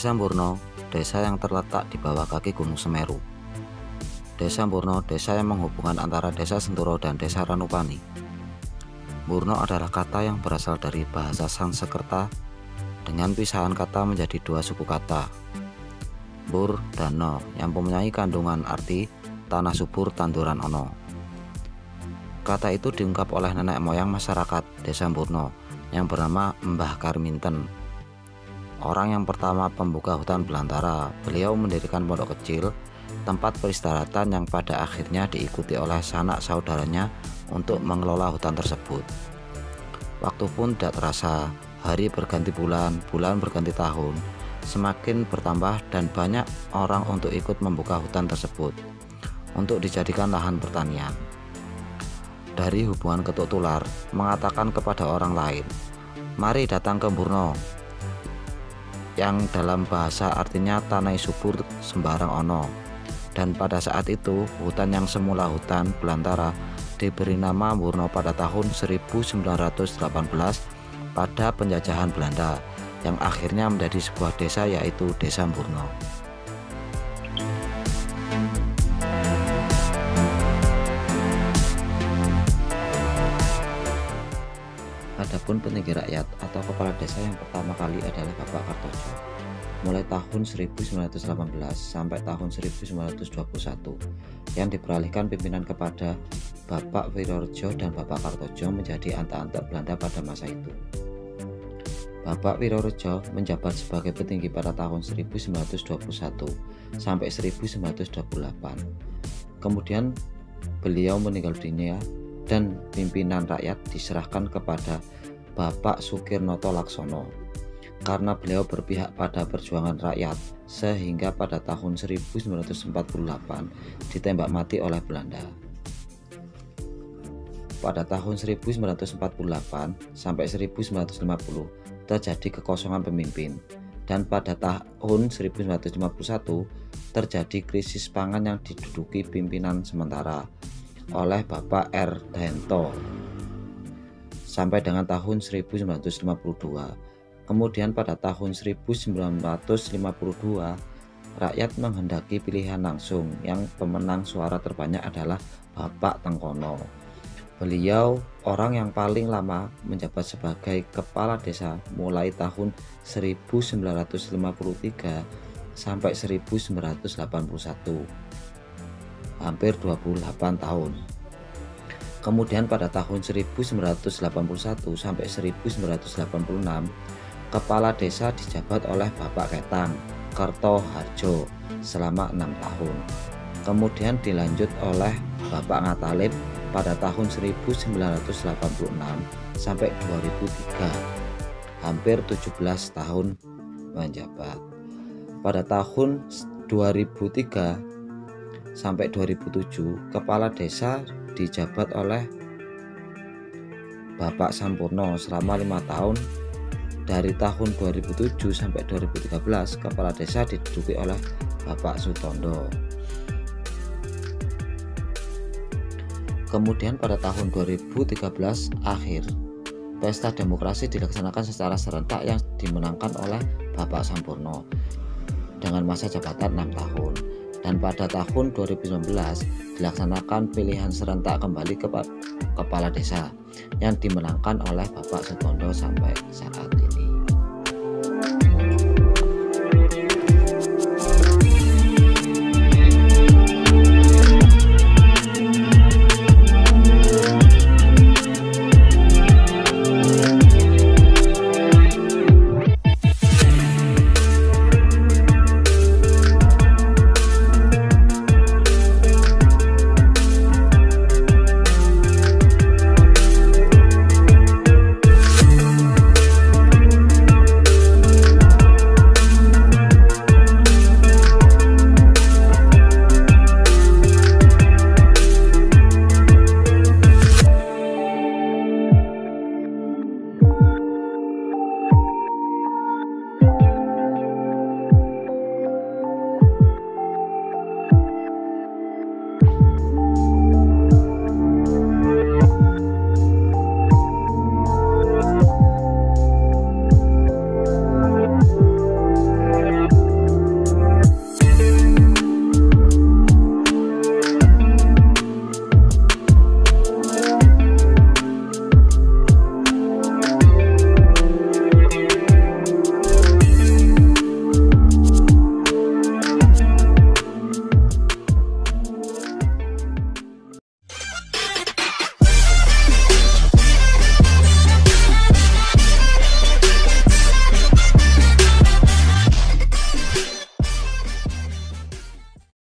Desa Murno, desa yang terletak di bawah kaki Gunung Semeru. Desa Murno, desa yang menghubungkan antara Desa Senturo dan Desa Ranupani. Murno adalah kata yang berasal dari bahasa Sanskerta dengan pisahan kata menjadi dua suku kata, Mur dan No, yang mempunyai kandungan arti tanah subur tanduran ono. Kata itu diungkap oleh nenek moyang masyarakat Desa Murno yang bernama Mbah Karminten, orang yang pertama pembuka hutan belantara. Beliau mendirikan pondok kecil, tempat peristirahatan yang pada akhirnya diikuti oleh sanak saudaranya untuk mengelola hutan tersebut. Waktu pun tidak terasa, hari berganti bulan, bulan berganti tahun, semakin bertambah dan banyak orang untuk ikut membuka hutan tersebut untuk dijadikan lahan pertanian. Dari hubungan ketuk tular mengatakan kepada orang lain, mari datang ke Murno, yang dalam bahasa artinya tanah subur sembarang ono. Dan pada saat itu hutan yang semula hutan belantara diberi nama Murno pada tahun 1918 pada penjajahan Belanda, yang akhirnya menjadi sebuah desa, yaitu Desa Murno. Adapun petinggi rakyat atau kepala desa yang pertama kali adalah Bapak Kartojo, mulai tahun 1918 sampai tahun 1921, yang diperalihkan pimpinan kepada Bapak Wirorejo dan Bapak Kartojo menjadi anta-anta Belanda pada masa itu. Bapak Wirorejo menjabat sebagai petinggi pada tahun 1921 sampai 1928. Kemudian beliau meninggal dunia dan pimpinan rakyat diserahkan kepada Bapak Sukirnoto Laksono karena beliau berpihak pada perjuangan rakyat, sehingga pada tahun 1948 ditembak mati oleh Belanda. Pada tahun 1948 sampai 1950 terjadi kekosongan pemimpin, dan pada tahun 1951 terjadi krisis pangan yang diduduki pimpinan sementara oleh Bapak R. Dayanto sampai dengan tahun 1952. Kemudian pada tahun 1952 rakyat menghendaki pilihan langsung, yang pemenang suara terbanyak adalah Bapak Tengkono. Beliau orang yang paling lama menjabat sebagai kepala desa mulai tahun 1953 sampai 1981, hampir 28 tahun. Kemudian pada tahun 1981 sampai 1986 kepala desa dijabat oleh Bapak Ketang Kertoharjo selama 6 tahun. Kemudian dilanjut oleh Bapak Ngatalib pada tahun 1986 sampai 2003, hampir 17 tahun menjabat. Pada tahun 2003 sampai 2007 kepala desa dijabat oleh Bapak Sampurno selama 5 tahun. Dari tahun 2007 sampai 2013 kepala desa diduduki oleh Bapak Sutondo. Kemudian pada tahun 2013 akhir pesta demokrasi dilaksanakan secara serentak yang dimenangkan oleh Bapak Sampurno dengan masa jabatan 6 tahun. Dan pada tahun 2019 dilaksanakan pilihan serentak kembali ke kepala desa yang dimenangkan oleh Bapak Sutondo sampai saat ini.